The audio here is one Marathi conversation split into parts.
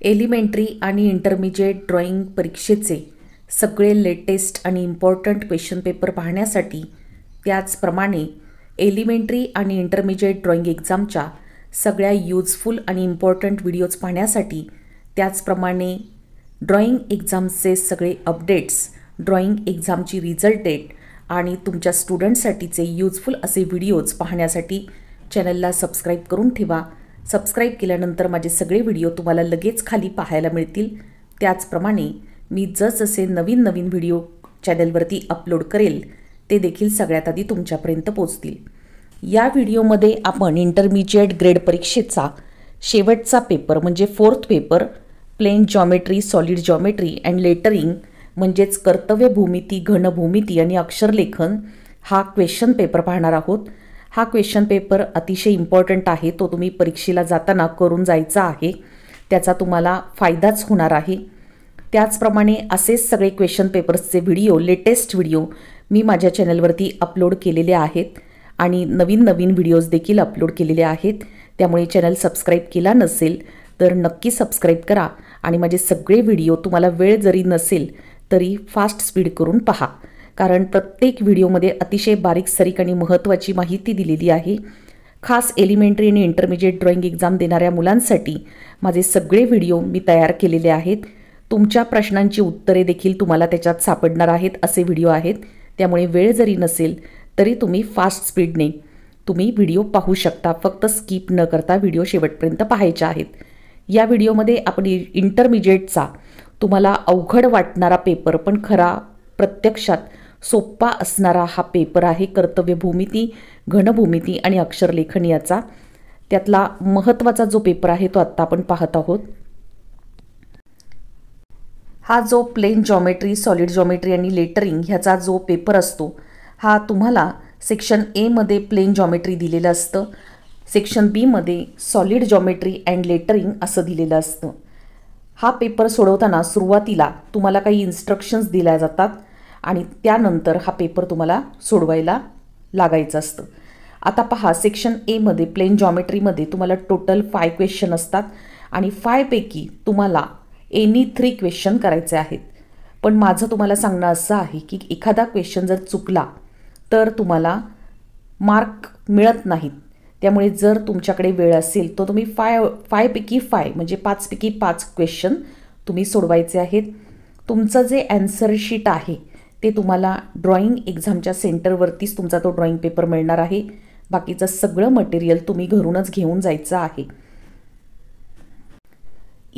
एलिमेंटरी आणि इंटरमिजिएट ड्रॉइंग परीक्षेचे सगळे लेटेस्ट आणि इम्पॉर्टंट क्वेश्चन पेपर पाहण्यासाठी, त्याचप्रमाणे एलिमेंटरी आणि इंटरमिजिएट ड्रॉइंग एक्झामच्या सगळ्या यूजफुल आणि इम्पॉर्टंट व्हिडिओज पाहण्यासाठी, त्याचप्रमाणे ड्रॉइंग एक्झामचे सगळे अपडेट्स, ड्रॉइंग एक्झामची रिझल्ट डेट आणि तुमच्या स्टुडंटसाठीचे यूजफुल असे व्हिडिओज पाहण्यासाठी चॅनलला सबस्क्राईब करून ठेवा. सबस्क्राईब केल्यानंतर माझे सगळे व्हिडिओ तुम्हाला लगेच खाली पाहायला मिळतील. त्याचप्रमाणे मी जसजसे नवीन व्हिडिओ चॅनलवरती अपलोड करेल ते देखील सगळ्यात आधी तुमच्यापर्यंत पोहोचतील. या व्हिडिओमध्ये आपण इंटरमिजिएट ग्रेड परीक्षेचा शेवटचा पेपर म्हणजे 4th paper plane geometry, solid geometry and lettering म्हणजेच कर्तव्य भूमिती, घनभूमिती आणि अक्षरलेखन हा क्वेश्चन पेपर पाहणार आहोत. हा क्वेश्चन पेपर अतिशय इम्पॉर्टंट आहे. तो तुम्ही परीक्षेला जाताना करून जायचा आहे. त्याचा तुम्हाला फायदाच होणार आहे. त्याचप्रमाणे असेच सगळे क्वेश्चन पेपर्सचे व्हिडिओ, लेटेस्ट व्हिडिओ मी माझ्या चॅनलवरती अपलोड केलेले आहेत आणि नवीन व्हिडिओज देखील अपलोड केलेले आहेत. त्यामुळे चॅनल सबस्क्राईब केला नसेल तर नक्की सबस्क्राईब करा आणि माझे सगळे व्हिडिओ तुम्हाला वेळ जरी नसेल तरी फास्ट स्पीड करून पहा, कारण प्रत्येक व्हिडिओमध्ये अतिशय बारीक-सारीक आणि महत्त्वाची माहिती दिलेली आहे. खास एलिमेंटरी आणि इंटरमिजिएट ड्रॉइंग एक्झाम देणाऱ्या मुलांसाठी माझे सगळे व्हिडिओ मी तयार केलेले आहेत. तुमच्या प्रश्नांची उत्तरे देखील तुम्हाला त्याच्यात सापडणार आहेत असे व्हिडिओ आहेत. त्यामुळे वेळ जरी नसेल तरी तुम्ही फास्ट स्पीडने तुम्ही व्हिडिओ पाहू शकता. फक्त स्किप न करता व्हिडिओ शेवटपर्यंत पाहायचे आहेत. या व्हिडिओमध्ये आपण इंटरमिजिएटचा तुम्हाला अवघड वाटणारा पेपर पण खरा प्रत्यक्षात सोपा असणारा हा पेपर आहे. कर्तव्य भूमिती, घनभूमिती आणि अक्षरलेखन याचा त्यातला महत्त्वाचा जो पेपर आहे तो आत्ता आपण पाहत आहोत. हा जो प्लेन जॉमेट्री, सॉलिड जॉमेट्री आणि लेटरिंग ह्याचा जो पेपर असतो हा तुम्हाला सेक्शन ए मध्ये प्लेन जॉमेट्री दिलेलं असतं, सेक्शन बी मध्ये सॉलिड जॉमेट्री अँड लेटरिंग असं दिलेलं असतं. हा पेपर सोडवताना सुरुवातीला तुम्हाला काही इन्स्ट्रक्शन्स दिल्या जातात आणि त्यानंतर हा पेपर तुम्हाला सोडवायला लागायचं असतं. आता पहा, सेक्शन ए मध्ये प्लेन जॉमेट्रीमध्ये तुम्हाला टोटल 5 क्वेश्चन असतात आणि 5 पैकी तुम्हाला एनी 3 क्वेश्चन करायचे आहेत. पण माझं तुम्हाला सांगणं असं आहे की एखादा क्वेश्चन जर चुकला तर तुम्हाला मार्क मिळत नाहीत. त्यामुळे जर तुमच्याकडे वेळ असेल तर तुम्ही 5 पैकी 5 म्हणजे 5 पैकी 5 क्वेश्चन तुम्ही सोडवायचे आहेत. तुमचं जे ॲन्सर शीट आहे ते तुम्हाला ड्रॉइंग एक्झामच्या सेंटरवरतीच तुमचा तो ड्रॉइंग पेपर मिळणार आहे. बाकीचं सगळं मटेरियल तुम्ही घरूनच घेऊन जायचं आहे.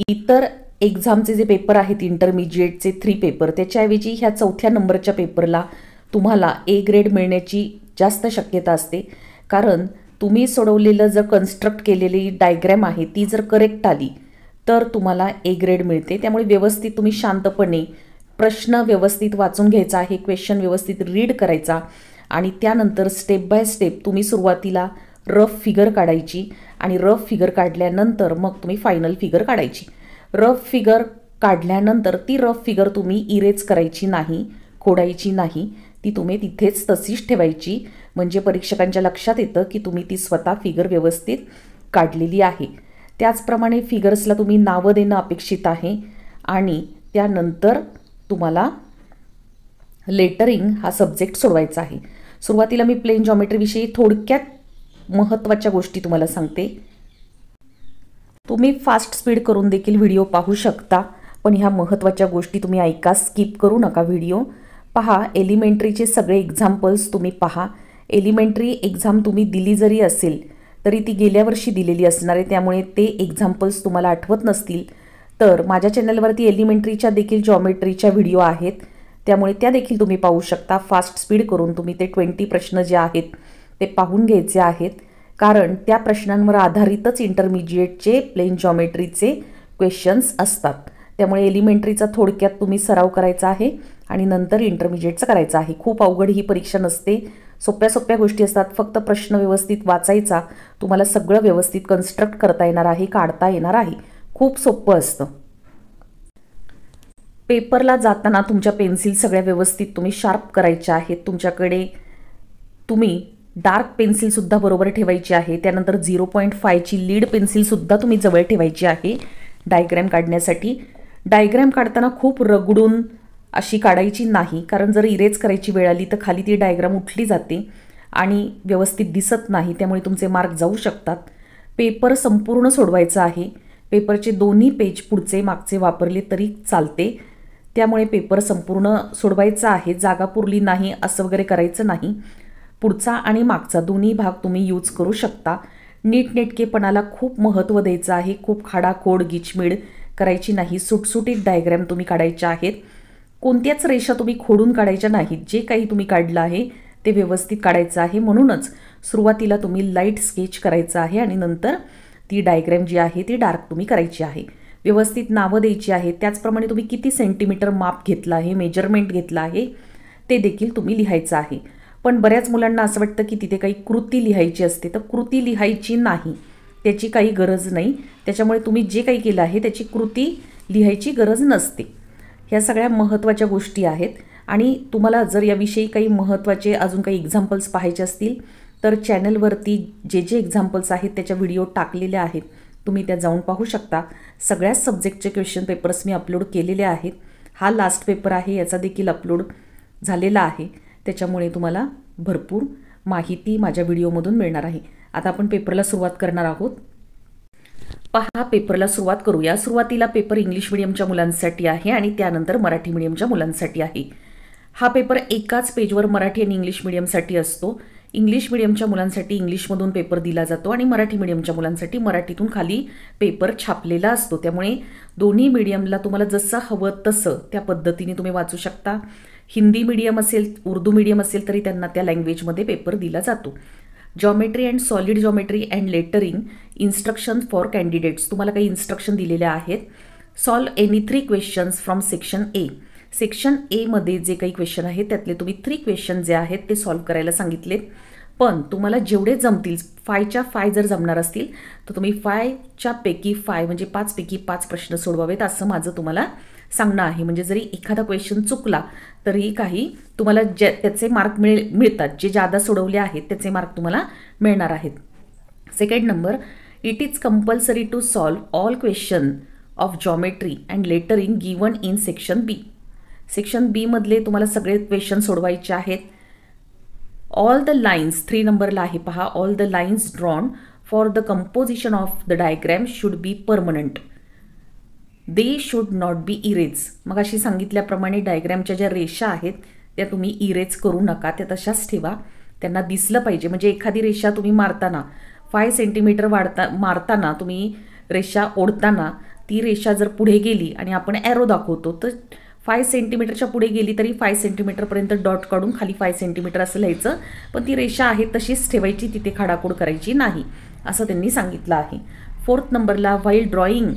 इतर एक्झामचे जे पेपर आहेत इंटरमिजिएटचे 3 पेपर, त्याच्याऐवजी ह्या 4थ्या नंबरच्या पेपरला तुम्हाला ए ग्रेड मिळण्याची जास्त शक्यता असते. कारण तुम्ही सोडवलेलं जर कन्स्ट्रक्ट केलेली डायग्रॅम आहे ती जर करेक्ट आली तर तुम्हाला ए ग्रेड मिळते. त्यामुळे व्यवस्थित तुम्ही शांतपणे प्रश्न व्यवस्थित वाचून घ्यायचा आहे, क्वेश्चन व्यवस्थित रीड करायचा आणि त्यानंतर स्टेप बाय स्टेप तुम्ही सुरुवातीला रफ फिगर काढायची आणि रफ फिगर काढल्यानंतर मग तुम्ही फायनल फिगर काढायची. रफ फिगर काढल्यानंतर ती रफ फिगर तुम्ही इरेज करायची नाही, खोडायची नाही, ती तुम्ही तिथेच तशीच ठेवायची. म्हणजे परीक्षकांच्या लक्षात येतं की तुम्ही ती स्वतः फिगर व्यवस्थित काढलेली आहे. त्याचप्रमाणे फिगर्सला तुम्ही नावं देणं अपेक्षित आहे आणि त्यानंतर तुम्हाला लेटरिंग हा सब्जेक्ट सोडवायचा आहे. सुरुवातीला मी प्लेन जॉमेट्रीविषयी थोडक्यात महत्त्वाच्या गोष्टी तुम्हाला सांगते. तुम्ही फास्ट स्पीड करून देखील व्हिडिओ पाहू शकता, पण ह्या महत्त्वाच्या गोष्टी तुम्ही ऐका, स्किप करू नका व्हिडिओ. पहा, एलिमेंटरीचे सगळे एक्झाम्पल्स तुम्ही पहा. एलिमेंटरी एक्झाम तुम्ही दिली जरी असेल तरी ती गेल्या वर्षी दिलेली असणार आहे. त्यामुळे ते एक्झाम्पल्स तुम्हाला आठवत नसतील तर माझ्या चॅनलवरती एलिमेंटरीच्या देखील जॉमेट्रीच्या व्हिडिओ आहेत, त्यामुळे त्या देखील तुम्ही पाहू शकता. फास्ट स्पीड करून तुम्ही ते 20 प्रश्न जे आहेत ते पाहून घ्यायचे आहेत, कारण त्या प्रश्नांवर आधारितच इंटरमिजिएटचे प्लेन जॉमेट्रीचे क्वेश्चन्स असतात. त्यामुळे एलिमेंटरीचा थोडक्यात तुम्ही सराव करायचा आहे आणि नंतर इंटरमिजिएटचं करायचं आहे. खूप अवघड ही परीक्षा नसते, सोप्या गोष्टी असतात. फक्त प्रश्न व्यवस्थित वाचायचा, तुम्हाला सगळं व्यवस्थित कन्स्ट्रक्ट करता येणार आहे, काढता येणार आहे. खूप सोपं असतं. पेपरला जाताना तुमच्या पेन्सिल सगळ्या व्यवस्थित तुम्ही शार्प करायच्या आहेत. तुमच्याकडे तुम्ही डार्क पेन्सिलसुद्धा बरोबर ठेवायची आहे. त्यानंतर 0.5ची लीड पेन्सिलसुद्धा तुम्ही जवळ ठेवायची आहे. डायग्रॅम काढण्यासाठी. डायग्रॅम काढताना खूप रगडून अशी काढायची नाही, कारण जर इरेज करायची वेळ आली तर खाली ती डायग्राम उठली जाते आणि व्यवस्थित दिसत नाही, त्यामुळे तुमचे मार्क जाऊ शकतात. पेपर संपूर्ण सोडवायचा आहे. पेपरचे दोन्ही पेज पुढचे मागचे वापरले तरी चालते, त्यामुळे पेपर संपूर्ण सोडवायचा आहे. जागा पुरली नाही असं वगैरे करायचं नाही. पुढचा आणि मागचा दोन्ही भाग तुम्ही यूज करू शकता. नीटनेटकेपणाला खूप महत्त्व द्यायचं आहे. खूप खाडाखोड गिचमीड करायची नाही. सुटसुटीत डायग्रॅम तुम्ही काढायच्या आहेत. कोणत्याच रेषा तुम्ही खोडून काढायच्या नाहीत. जे काही तुम्ही काढलं आहे ते व्यवस्थित काढायचं आहे. म्हणूनच सुरुवातीला तुम्ही लाईट स्केच करायचं आहे आणि नंतर ती डायग्रॅम जी आहे ती डार्क तुम्ही करायची आहे. व्यवस्थित नावं द्यायची आहे. त्याचप्रमाणे तुम्ही किती सेंटीमीटर माप घेतलं आहे, मेजरमेंट घेतलं आहे ते देखील तुम्ही लिहायचं आहे. पण बऱ्याच मुलांना असं वाटतं की तिथे काही कृती लिहायची असते, तर कृती लिहायची नाही, त्याची काही गरज नाही. त्याच्यामुळे तुम्ही जे काही केलं आहे त्याची कृती लिहायची गरज नसते. ह्या सगळ्या महत्त्वाच्या गोष्टी आहेत. आणि तुम्हाला जर याविषयी काही महत्त्वाचे अजून काही एक्झाम्पल्स पाहायचे असतील तर चॅनलवरती जे जे एक्झाम्पल्स आहेत त्याच्या व्हिडिओ टाकलेले आहेत, तुम्ही त्या जाऊन पाहू शकता. सगळ्याच सब्जेक्टचे क्वेश्चन पेपर्स मी अपलोड केलेले आहेत. हा लास्ट पेपर आहे, याचा देखील अपलोड झालेला आहे. त्याच्यामुळे तुम्हाला भरपूर माहिती माझ्या व्हिडिओमधून मिळणार आहे. आता आपण पेपरला सुरुवात करणार आहोत. पहा, पेपरला सुरुवात करूया. सुरुवातीला पेपर इंग्लिश मीडियमच्या मुलांसाठी आहे आणि त्यानंतर मराठी मीडियमच्या मुलांसाठी आहे. हा पेपर एकाच पेजवर मराठी आणि इंग्लिश मीडियमसाठी असतो. इंग्लिश मीडियमच्या मुलांसाठी इंग्लिशमधून पेपर दिला जातो आणि मराठी मीडियमच्या मुलांसाठी मराठीतून खाली पेपर छापलेला असतो. त्यामुळे दोन्ही मीडियमला तुम्हाला जसं हवं तसं त्या पद्धतीने तुम्ही वाचू शकता. हिंदी मीडियम असेल, उर्दू मीडियम असेल तरी त्यांना त्या लँग्वेजमध्ये पेपर दिला जातो. Geometry and solid geometry and lettering instruction for candidates. तुम्हाला काही इन्स्ट्रक्शन दिलेले आहेत. Solve any 3 questions from section A. Section एमध्ये जे काही क्वेश्चन आहेत त्यातले तुम्ही 3 क्वेश्चन जे आहेत ते सॉल्व करायला सांगितलेत. पण तुम्हाला जेवढे जमतील, 5च्या 5 जर जमणार असतील तर तुम्ही 5च्या पैकी 5 म्हणजे 5 पैकी 5 प्रश्न सोडवावेत असं माझं तुम्हाला सांगणं आहे. म्हणजे जरी एखादा क्वेश्चन चुकला तरी काही तुम्हाला त्याचे मार्क मिळतात. जे जादा सोडवले आहेत त्याचे मार्क तुम्हाला मिळणार आहेत. Second number, it is compulsory to solve all question of geometry and lettering given in section B. Section B मधले तुम्हाला सगळे क्वेश्चन सोडवायचे आहेत. ऑल द लाईन्स 3 नंबरला आहे पहा. All the lines drawn for the composition of the diagram should be permanent. They should not be erase. मग अशी सांगितल्याप्रमाणे डायग्रॅमच्या ज्या रेषा आहेत त्या तुम्ही इरेज करू नका, त्या तशाच ठेवा. त्यांना दिसलं पाहिजे. म्हणजे एखादी रेषा तुम्ही मारताना 5 सेंटीमीटर मारताना तुम्ही रेषा ओढताना ती रेषा जर पुढे गेली आणि आपण ॲरो दाखवतो तर 5 सेंटीमीटरच्या पुढे गेली तरी 5 सेंटीमीटरपर्यंत डॉट काढून खाली 5 सेंटीमीटर असं लिहायचं. पण ती रेषा आहे तशीच ठेवायची, तिथे खाडाखोड करायची नाही असं त्यांनी सांगितलं आहे. 4th नंबरला, while drawing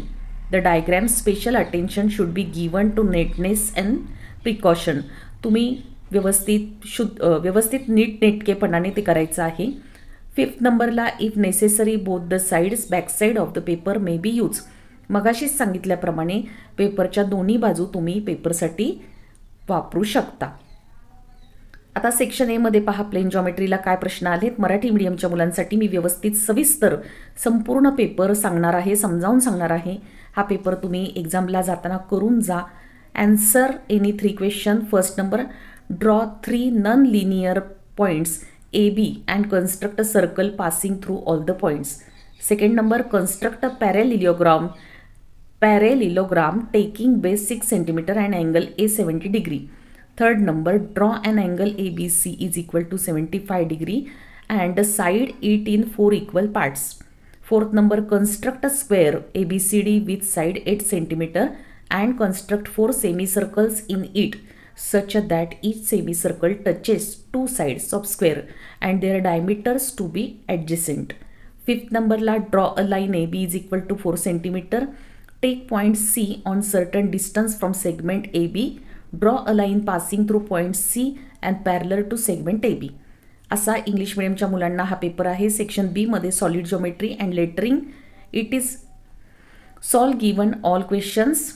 the diagram special attention should be given to neatness and precaution. तुम्ही व्यवस्थित नीटनेटकेपणाने ते करायचं आहे. 5th नंबरला, if necessary both the sides back side of the paper may be use. मगाशीच सांगितल्याप्रमाणे पेपरच्या दोन्ही बाजू तुम्ही पेपरसाठी वापरू शकता. आता सेक्शन एमध्ये पहा, प्लेन जॉमेट्रीला काय प्रश्न आलेत. मराठी मीडियमच्या मुलांसाठी मी व्यवस्थित सविस्तर संपूर्ण पेपर सांगणार आहे, समजावून सांगणार आहे. हा पेपर तुम्ही एक्झामला जाताना करून जा. Answer any 3 question. First number, draw 3 non linear points A B and construct a circle passing through all the points. Second number, construct a parallelogram taking base 6 cm and angle A 70 degree. Third number, draw an angle ABC is equal to 75 degree and side it in 4 equal parts. Fourth number, construct a square ABCD with side 8 cm and construct 4 semicircles in it such that each semicircle touches 2 sides of square and their diameters to be adjacent. Fifth number, draw a line AB is equal to 4 cm. Take point C on certain distance from segment AB. Draw a line passing through point C and parallel to segment AB. असा इंग्लिश मीडियमच्या मुलांना हा पेपर आहे. सेक्शन बी मध्ये solid geometry and lettering. It is solve given all questions.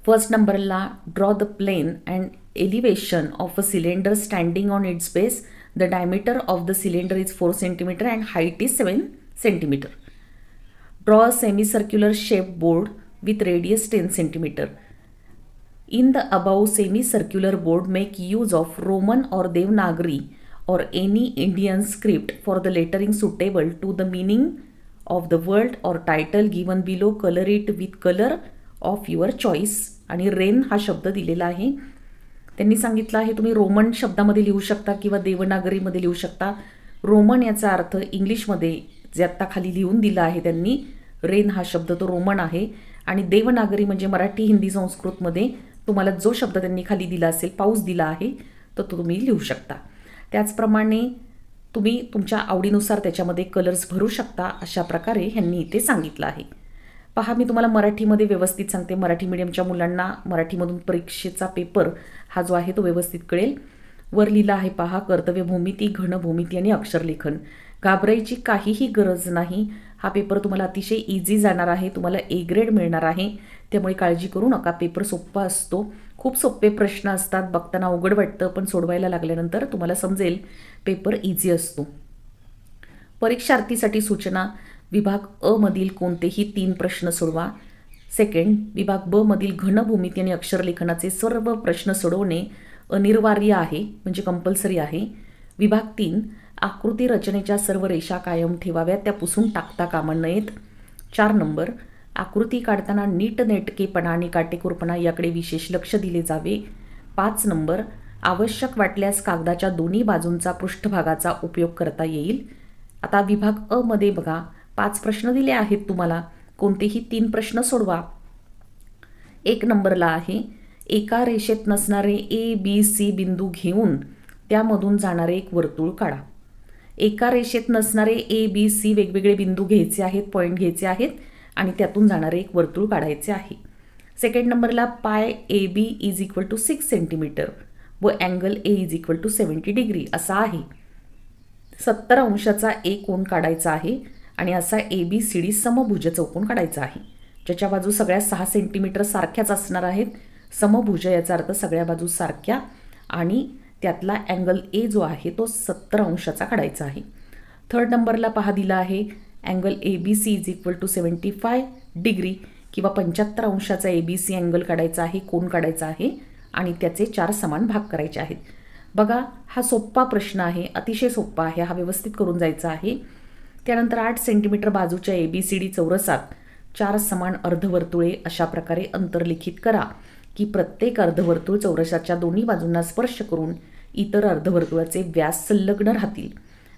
First नंबरला, draw the plane and elevation of a cylinder standing on its base. The diameter of the cylinder is 4 cm and height is 7 cm. Draw a semicircular shape board with radius 10 cm. In the above semi-circular board, make use of Roman or Devanagari or any Indian script for the lettering suitable to the meaning of the word or title given below. Color it with color of your choice. आणि रेन हा शब्द दिलेला आहे. त्यांनी सांगितलं आहे तुम्ही रोमन शब्दामध्ये लिहू शकता किंवा देवनागरीमध्ये लिहू शकता. रोमन याचा अर्थ इंग्लिशमध्ये जे आत्ता खाली लिहून दिला आहे त्यांनी, रेन हा शब्द तो रोमन आहे. आणि देवनागरी म्हणजे मराठी, हिंदी, संस्कृतमध्ये तुम्हाला जो शब्द त्यांनी खाली दिला असेल, पाऊस दिला आहे, तर तो तुम्ही लिहू शकता. त्याचप्रमाणे तुम्ही तुमच्या आवडीनुसार त्याच्यामध्ये कलर्स भरू शकता. अशा प्रकारे ह्यांनी इथे सांगितलं आहे. पहा, मी तुम्हाला मराठीमध्ये व्यवस्थित सांगते. मराठी मीडियमच्या मुलांना मराठीमधून परीक्षेचा पेपर हा जो आहे तो व्यवस्थित कळेल. वर लिहिलं आहे पहा, कर्तव्य भूमिती, घनभूमिती आणि अक्षरलेखन. घाबरायची काहीही गरज नाही. हा पेपर तुम्हाला अतिशय इझी जाणार आहे. तुम्हाला ए ग्रेड मिळणार आहे. त्यामुळे काळजी करू नका. पेपर सोपा असतो. खूप सोपे प्रश्न असतात. बघताना अवघड वाटतं, पण सोडवायला लागल्यानंतर तुम्हाला समजेल पेपर इझी असतो. परीक्षार्थीसाठी सूचना: विभाग अ मधील कोणतेही 3 प्रश्न सोडवा. सेकंड, विभाग ब मधील घनभूमिती आणि अक्षरलेखनाचे सर्व प्रश्न सोडवणे अनिवार्य आहे, म्हणजे कंपल्सरी आहे. विभाग 3, आकृती रचनेच्या सर्व रेषा कायम ठेवाव्यात, त्या पुसून टाकता कामा नयेत. 4 नंबर, आकृती काढताना नीटनेटकेपणा आणि काटेकोरपणा याकडे विशेष लक्ष दिले जावे. 5 नंबर, आवश्यक वाटल्यास कागदाच्या दोन्ही बाजूंचा पृष्ठभागाचा उपयोग करता येईल. आता विभाग अ मध्ये बघा, 5 प्रश्न दिले आहेत तुम्हाला. कोणतेही 3 प्रश्न सोडवा. 1 नंबरला आहे, एका रेषेत नसणारे ए बी सी बिंदू घेऊन त्यामधून जाणारे एक वर्तुळ काढा. एका रेषेत नसणारे ए बी सी वेगवेगळे बिंदू घ्यायचे आहेत, पॉईंट घ्यायचे आहेत आणि त्यातून जाणारे एक वर्तुळ काढायचे आहे. सेकंड नंबरला पाय A B is equal to 6 centimetre व angle A is equal to 70 degree असा आहे. 70 अंशाचा ए कोन काढायचा आहे आणि असा ए बी सी डी समभुज चौकोन काढायचा आहे, ज्याच्या बाजू सगळ्या 6 सेंटीमीटर सारख्याच असणार आहेत. समभुज याचा अर्थ सगळ्या बाजू सारख्या आणि त्यातला अँगल ए जो आहे तो 70 अंशाचा काढायचा आहे. थर्ड नंबरला पहा दिला आहे, angle A B C is equal to 75 degree किंवा 75 अंशाचा ए बी सी अँगल काढायचा आहे, कोन काढायचा आहे आणि त्याचे 4 समान भाग करायचे आहेत. बघा, हा सोपा प्रश्न आहे, अतिशय सोपा आहे. हा व्यवस्थित करून जायचा आहे. त्यानंतर 8 सेंटीमीटर बाजूच्या ए बी सी डी चौरसात 4 समान अर्धवर्तुळे अशा प्रकारे अंतर्लिखित करा की प्रत्येक अर्धवर्तुळ चौरसाच्या दोन्ही बाजूंना स्पर्श करून इतर अर्धवर्तुळाचे व्यास संलग्न राहतील.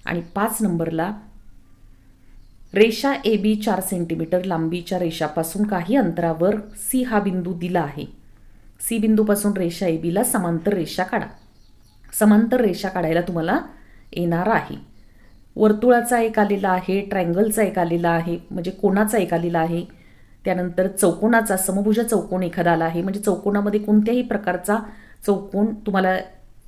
आणि 5 नंबरला, रेषा ए बी 4 सेंटीमीटर लांबीच्या रेषापासून काही अंतरावर सी हा बिंदू दिला आहे. सी बिंदूपासून रेषा ए बीला समांतर रेषा काढा. समांतर रेषा काढायला तुम्हाला येणार आहे. वर्तुळाचा एक आलेला आहे, ट्रायंगलचा एक आलेला आहे, म्हणजे कोणाचा एक आलेला आहे. त्यानंतर चौकोनाचा, समभुज चौकोन एखादा आला आहे, म्हणजे चौकोनामध्ये कोणत्याही प्रकारचा चौकोन तुम्हाला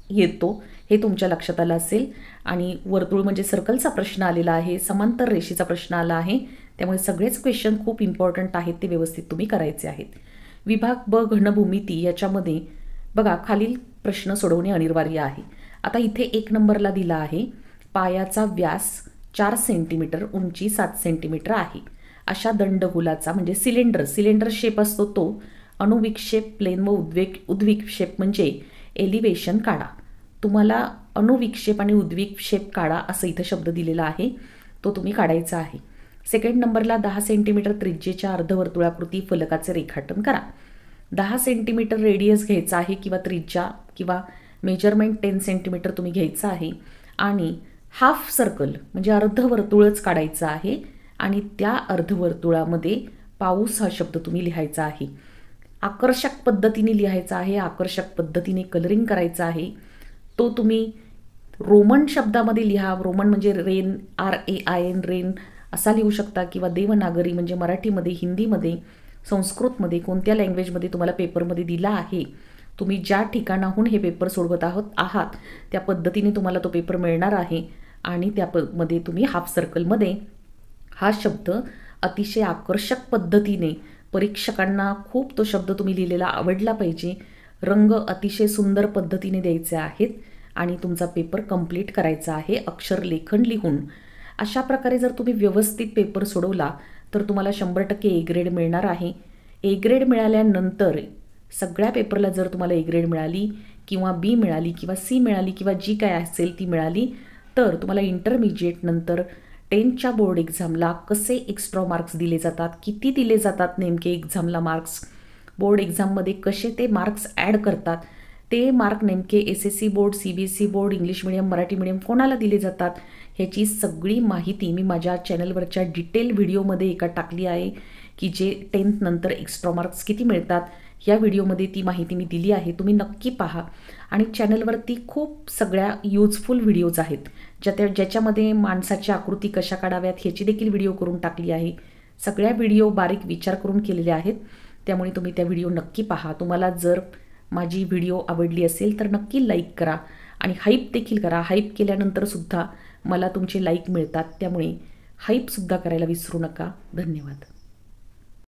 येतो हे तुमच्या लक्षात आलं असेल. आणि वर्तुळ म्हणजे सर्कलचा प्रश्न आलेला आहे, समांतर रेषेचा प्रश्न आला आहे. त्यामुळे सगळेच क्वेश्चन खूप इम्पॉर्टंट आहेत, ते व्यवस्थित तुम्ही करायचे आहेत. विभाग ब घनभूमिती याच्यामध्ये बघा, खालील प्रश्न सोडवणे अनिवार्य आहे. आता इथे 1 नंबरला दिला आहे, पायाचा व्यास 4 सेंटीमीटर, उंची 7 सेंटीमीटर आहे. अशा दंडगोलाचा म्हणजे सिलेंडर शेप असतो तो, अणुविक्षेप प्लेन व उद्विक्षेप म्हणजे एलिव्हेशन काढा. तुम्हाला अणुविक्षेप आणि उद्विक्षेप काढा असं इथं शब्द दिलेला आहे, तो तुम्ही काढायचा आहे. सेकंड नंबरला 10 सेंटीमीटर त्रिज्येच्या अर्धवर्तुळाकृती फलकाचे रेखाटन करा. 10 सेंटीमीटर रेडियस घ्यायचा आहे किंवा त्रिज्या किंवा मेजरमेंट 10 सेंटीमीटर तुम्ही घ्यायचं आहे आणि हाफ सर्कल म्हणजे अर्धवर्तुळच काढायचं आहे आणि त्या अर्धवर्तुळामध्ये पाऊस हा शब्द तुम्ही लिहायचा आहे. आकर्षक पद्धतीने लिहायचा आहे, आकर्षक पद्धतीने कलरिंग करायचा आहे. तो तुम्ही रोमन शब्दामध्ये लिहा. रोमन म्हणजे रेन, RAIN, रेन असा लिहू शकता किंवा देवनागरी म्हणजे मराठीमध्ये, हिंदीमध्ये, संस्कृतमध्ये, कोणत्या लँग्वेजमध्ये तुम्हाला पेपरमध्ये दिला आहे, तुम्ही ज्या ठिकाणाहून हे पेपर सोडवत आहात त्या पद्धतीने तुम्हाला तो पेपर मिळणार आहे. आणि त्यामध्ये तुम्ही हाफ सर्कलमध्ये हा शब्द अतिशय आकर्षक पद्धतीने, परीक्षकांना खूप तो शब्द तुम्ही लिहिलेला आवडला पाहिजे, रंग अतिशय सुंदर पद्धतीने द्यायचे आहेत आणि तुमचा पेपर कंप्लीट करायचा आहे अक्षर लेखन लिहून. अशा प्रकारे जर तुम्ही व्यवस्थित पेपर सोडवला तर तुम्हाला 100% ए ग्रेड मिळणार आहे. ए ग्रेड मिळाल्यानंतर सगळ्या पेपरला जर तुम्हाला ए ग्रेड मिळाली किंवा बी मिळाली किंवा सी मिळाली किंवा जी काय असेल ती मिळाली, तर तुम्हाला इंटरमिजिएट नंतर 10च्या बोर्ड एक्झामला कसे एक्स्ट्रा मार्क्स दिले जातात, किती दिले जातात नेमके एक्झामला मार्क्स, बोर्ड एक्झाममध्ये कसे ते मार्क्स ॲड करतात, ते मार्क नेमके SSC board, CBSE board, English medium, Marathi medium कोणाला दिले जातात, ह्याची सगळी माहिती मी माझ्या चॅनलवरच्या डिटेल व्हिडिओमध्ये एका टाकली आहे की जे 10th नंतर एक्स्ट्रा मार्क्स किती मिळतात ह्या व्हिडिओमध्ये ती माहिती मी दिली आहे. तुम्ही नक्की पहा. आणि चॅनलवरती खूप सगळ्या युजफुल व्हिडिओज आहेत ज्याच्यामध्ये माणसाच्या आकृती कशा काढाव्यात ह्याची देखील व्हिडिओ करून टाकली आहे. सगळ्या व्हिडिओ बारीक विचार करून केलेले आहेत, त्यामुळे तुम्ही त्या व्हिडिओ नक्की पहा. तुम्हाला जर माझी व्हिडिओ आवडली असेल तर नक्की लाईक करा आणि हाईप देखील करा. हाईप केल्यानंतरसुद्धा मला तुमचे लाईक मिळतात, त्यामुळे हाईपसुद्धा करायला विसरू नका. धन्यवाद.